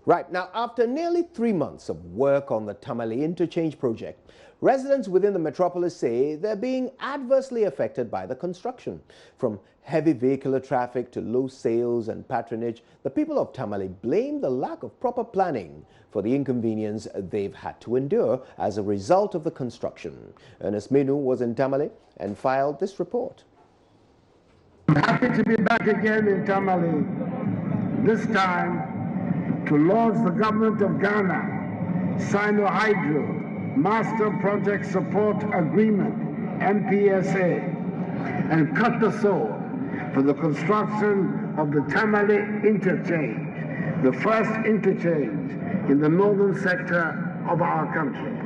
Right, now after nearly 3 months of work on the Tamale Interchange project, residents within the metropolis say they're being adversely affected by the construction. From heavy vehicular traffic to low sales and patronage, the people of Tamale blame the lack of proper planning for the inconvenience they've had to endure as a result of the construction. Ernest Menu was in Tamale and filed this report. I'm happy to be back again in Tamale, this time to launch the government of Ghana Sino-Hydro Master Project Support Agreement, MPSA, and cut the soil for the construction of the Tamale Interchange, the first interchange in the northern sector of our country.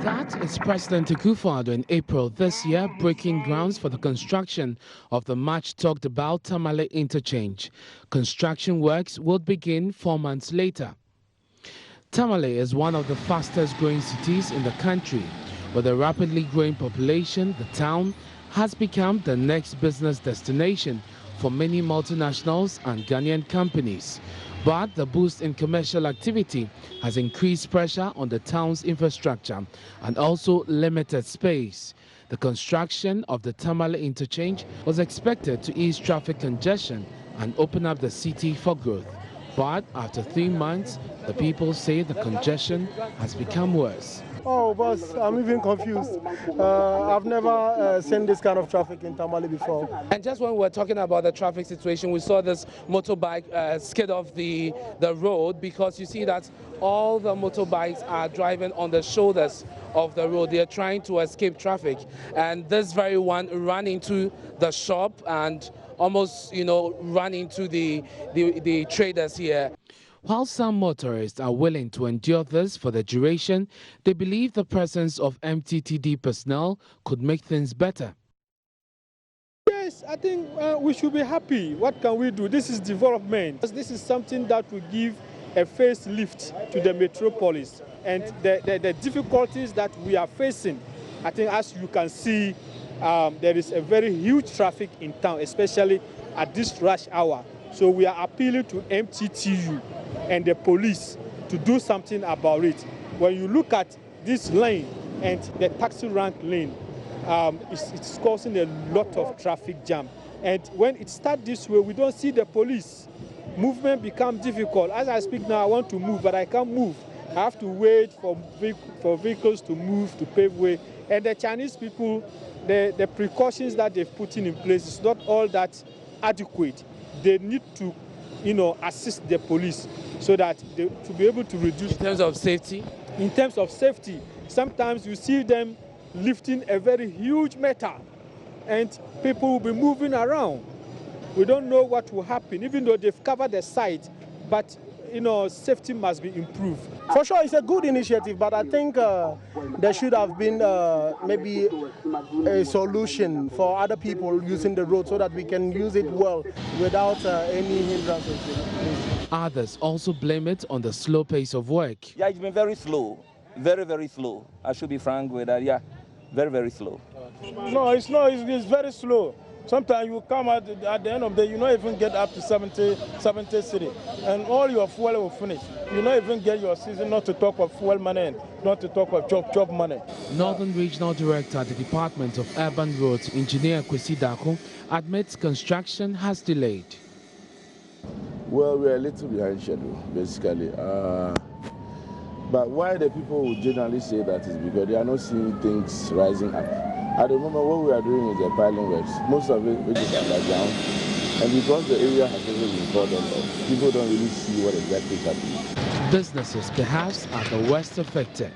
That is President Akufo-Addo in April this year breaking grounds for the construction of the much talked about Tamale Interchange. Construction works will begin 4 months later. Tamale is one of the fastest growing cities in the country. With a rapidly growing population, the town has become the next business destination for many multinationals and Ghanaian companies. But the boost in commercial activity has increased pressure on the town's infrastructure and also limited space. The construction of the Tamale Interchange was expected to ease traffic congestion and open up the city for growth. But after 3 months, the people say the congestion has become worse. Oh, boss, I'm even confused. I've never seen this kind of traffic in Tamale before. And just when we were talking about the traffic situation, we saw this motorbike skid off the road, because you see that all the motorbikes are driving on the shoulders of the road. They are trying to escape traffic. And this very one ran into the shop and almost, ran into the traders here. While some motorists are willing to endure this for the duration, they believe the presence of MTTD personnel could make things better. Yes, I think we should be happy. What can we do? This is development. This is something that will give a facelift to the metropolis. And the difficulties that we are facing, I think as you can see, there is a very huge traffic in town, especially at this rush hour. So we are appealing to MTTU and the police to do something about it. When you look at this lane and the taxi rank lane, it's causing a lot of traffic jam. And when it starts this way, we don't see the police. Movement becomes difficult. As I speak now, I want to move, but I can't move. I have to wait for vehicles to move, to pave way. And the Chinese people, the precautions that they've put in place is not all that adequate. They need to, assist the police so that to be able to reduce. In terms of safety? In terms of safety, sometimes you see them lifting a very huge metal and people will be moving around. We don't know what will happen, even though they've covered the site, but safety must be improved. For sure, it's a good initiative, but I think there should have been maybe a solution for other people using the road so that we can use it well without any hindrances. Others also blame it on the slow pace of work. Yeah, it's been very slow, very, very slow. I should be frank with that. Yeah, very, very slow. No, it's not. It's very slow. Sometimes you come at the end of the day, you don't even get up to 70 city, and all your fuel will finish. You don't even get your season, not to talk of fuel money, and not to talk of job money. Northern Regional Director at the Department of Urban Roads, Engineer Kwesi Dako, admits construction has delayed. Well, we are a little behind schedule, basically. But why the people would generally say that is because they are not seeing things rising up. At the moment, what we are doing is the piling works, most of it which is underground. And because the area has never been cordoned off, people don't really see what exactly is happening. Businesses, perhaps, are the worst affected.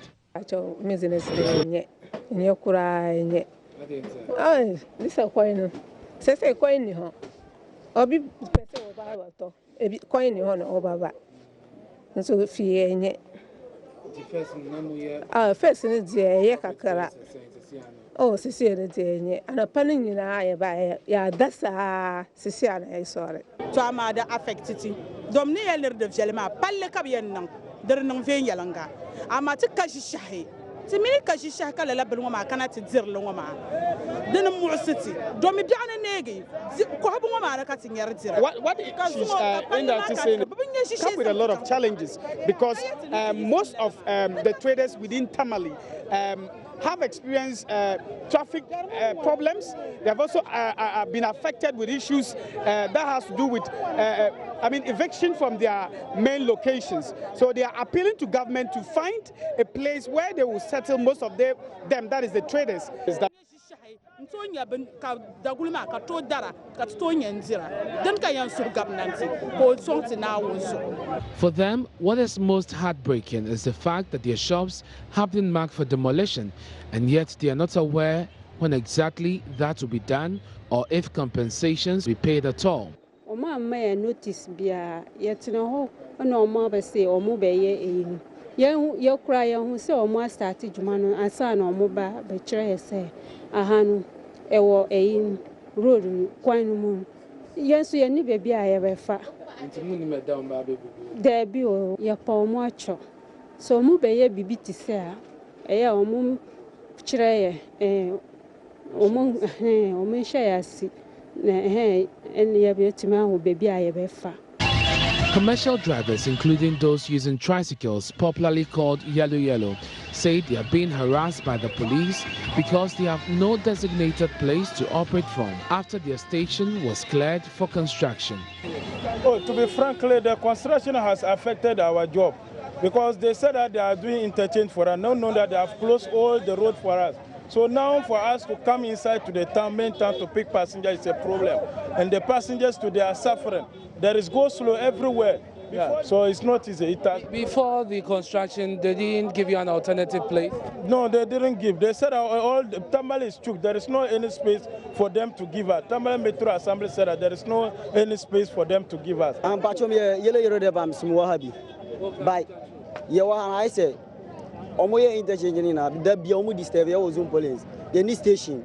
Oh, Sicily, and a penny in I, yeah, that's a Sicilian, sorry. Tamada affected. Domnia de Jelma, Palakabian, Dernum Yalanga. Amatika Shahi, Timini kashisha kala la belwa kana tidir lwa dena mu'siti do mi biana negi ko habu ngoma ka tinyar dira What she's saying come with a lot of challenges because most of the traders within Tamale have experienced traffic problems. They have also been affected with issues that has to do with eviction from their main locations. So they are appealing to government to find a place where they will settle most of them, that is the traders. For them, what is most heartbreaking is the fact that their shops have been marked for demolition, and yet they are not aware when exactly that will be done or if compensations will be paid at all. Notice you cry who say almost started Jumano and son or mobile betray say ahanu ewo a road quine moon. Yes, you need baby I ever fat. There be your poor macho. So move a baby to say a mum tray omen share see and your beauty baby I ever fat. Commercial drivers, including those using tricycles, popularly called yellow, say they are being harassed by the police because they have no designated place to operate from after their station was cleared for construction. Oh, to be frankly, the construction has affected our job because they said that they are doing interchange for us. Now know that they have closed all the road for us. So now for us to come inside to the town, main town to pick passengers is a problem. And the passengers today are suffering. There is go-slow everywhere. Yeah, so it's not easy. Before the construction, they didn't give you an alternative place? No, they didn't give. They said all the Tamale is choked. There is no any space for them to give us. Tamale Metro Assembly said that there is no any space for them to give us. I'm yellow de bam smuahabi. By Yawa, I say, Omoya interchange in the Biomu disturb your Zoom police. The new station,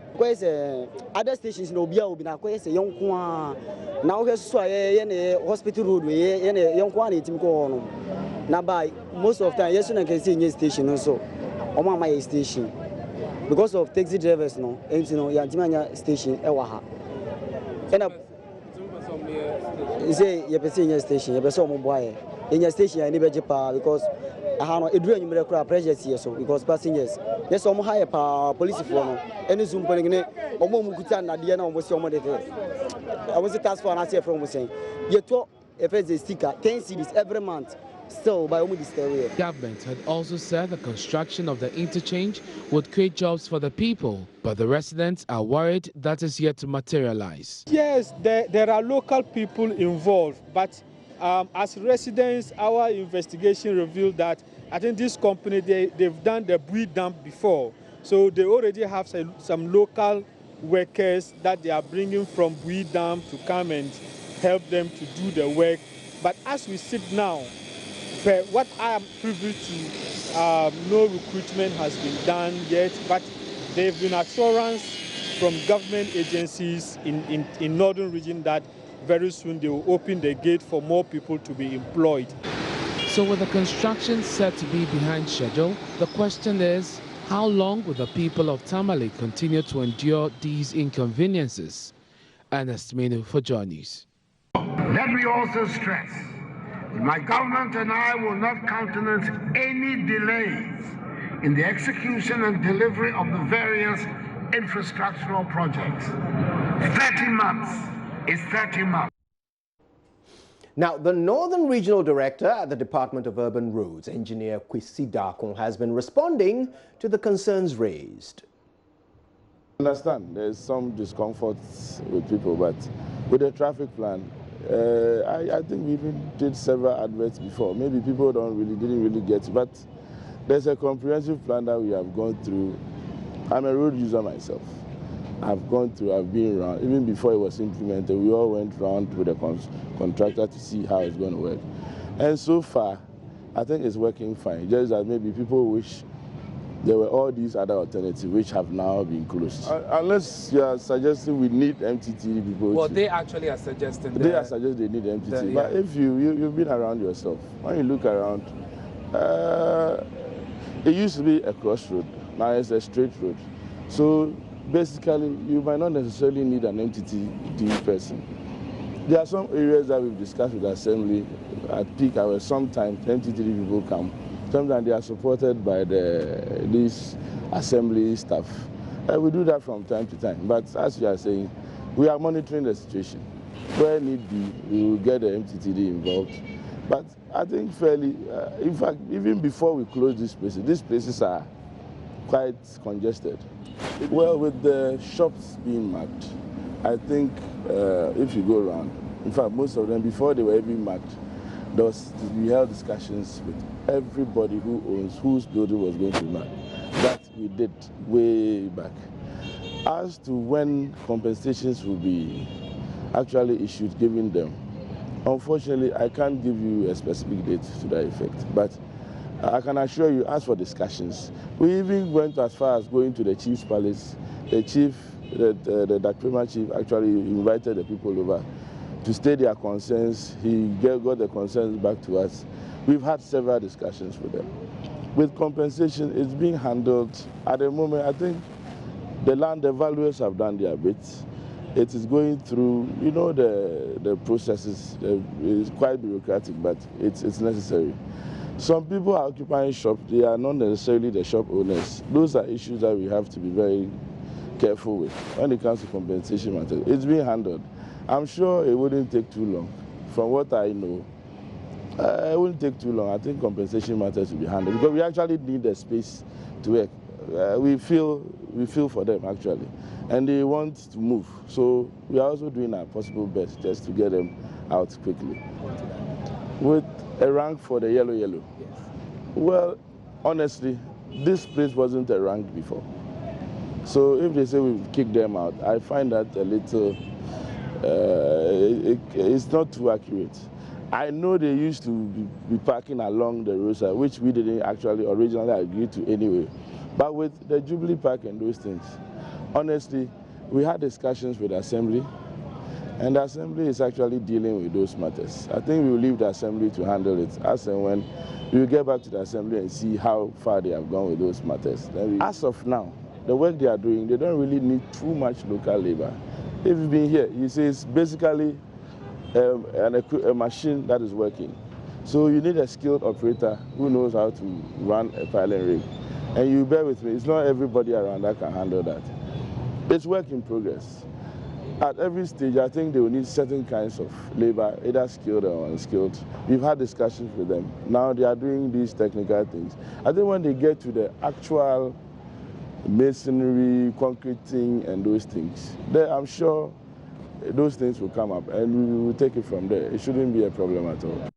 other stations no Bia will be now quite a young one. Now here's hospital road, young one, it's on. Now, by most of the time, yes, I can see in station also, on my station. Because of taxi drivers, no, and you know, Yantimania station, Ewaha. And you say, you're in your station, you're so mobile. In your station, I never Japan because I have a dream pressure here, so because passengers. Yes, I'm higher police for any Zoom polling. Omomukutan, Diana was your mother. I was a task for an answer from saying, you talk if it's a sticker, 10 cities every month. Still, by almost the government had also said the construction of the interchange would create jobs for the people, but the residents are worried that is yet to materialize. Yes, there are local people involved, but as residents, our investigation revealed that I think this company, they've done the Bui dump before. So they already have some local workers that they are bringing from Bui dump to come and help them to do the work. But as we sit now, what I am privy to, no recruitment has been done yet, but there have been assurance from government agencies in northern region that very soon they will open the gate for more people to be employed. So with the construction set to be behind schedule, the question is, how long will the people of Tamale continue to endure these inconveniences? Ernest Menu for JoyNews. Let me also stress, my government and I will not countenance any delays in the execution and delivery of the various infrastructural projects. 30 months is 30 months. Now, the Northern Regional Director at the Department of Urban Roads, Engineer Kwesi Darkon, has been responding to the concerns raised. I understand there's some discomfort with people, but with the traffic plan, I think we even did several adverts before. Maybe people didn't really get it, but there's a comprehensive plan that we have gone through. I'm a road user myself. I've been around. Even before it was implemented, we all went around with the contractor to see how it's going to work. And so far, I think it's working fine. Just that maybe people wish there were all these other alternatives which have now been closed. Unless you are suggesting we need MTT people. Well, they actually are suggesting they are suggesting they need MTT. But if you've been around yourself, when you look around, It used to be a crossroad, now it's a straight road. So basically, you might not necessarily need an MTTD person. There are some areas that we've discussed with the Assembly at peak hours. Sometimes MTTD people come. Sometimes they are supported by these Assembly staff. We do that from time to time. But as you are saying, we are monitoring the situation. Where need be, we will get the MTTD involved. But I think fairly, in fact, even before we close these places are quite congested. Well, with the shops being marked, I think if you go around, in fact, most of them, before they were even marked, we held discussions with everybody whose building was going to be marked. That we did way back. As to when compensations will be actually issued, giving them, unfortunately, I can't give you a specific date to that effect. But I can assure you, as for discussions, we even went as far as going to the chief's palace. The chief, the Dakrema chief, actually invited the people over to state their concerns. He got the concerns back to us. We've had several discussions with them. With compensation, it's being handled at the moment. I think the land valuers have done their bit. It is going through, you know, the processes. It's quite bureaucratic, but it's necessary. Some people are occupying shops. They are not necessarily the shop owners. Those are issues that we have to be very careful with when it comes to compensation matters. It's being handled. I'm sure it wouldn't take too long. From what I know, it wouldn't take too long. I think compensation matters will be handled because we actually need the space to work. We feel for them actually, and they want to move. So we are also doing our possible best just to get them out quickly. With a rank for the yellow. Yes. Well, honestly, this place wasn't a rank before. So if they say we've kicked them out, I find that a little, it's not too accurate. I know they used to be parking along the roadside, which we didn't actually originally agree to anyway. But with the Jubilee Park and those things, honestly, we had discussions with the Assembly, and the Assembly is actually dealing with those matters. I think we'll leave the Assembly to handle it as and when we'll get back to the Assembly and see how far they have gone with those matters. As of now, the work they are doing, they don't really need too much local labor. If you've been here, you see it's basically a machine that is working. So you need a skilled operator who knows how to run a piling rig. And you bear with me, it's not everybody around that can handle that. It's work in progress. At every stage, I think they will need certain kinds of labor, either skilled or unskilled. We've had discussions with them. Now they are doing these technical things. I think when they get to the actual masonry, concreting, and those things, then I'm sure those things will come up, and we will take it from there. It shouldn't be a problem at all.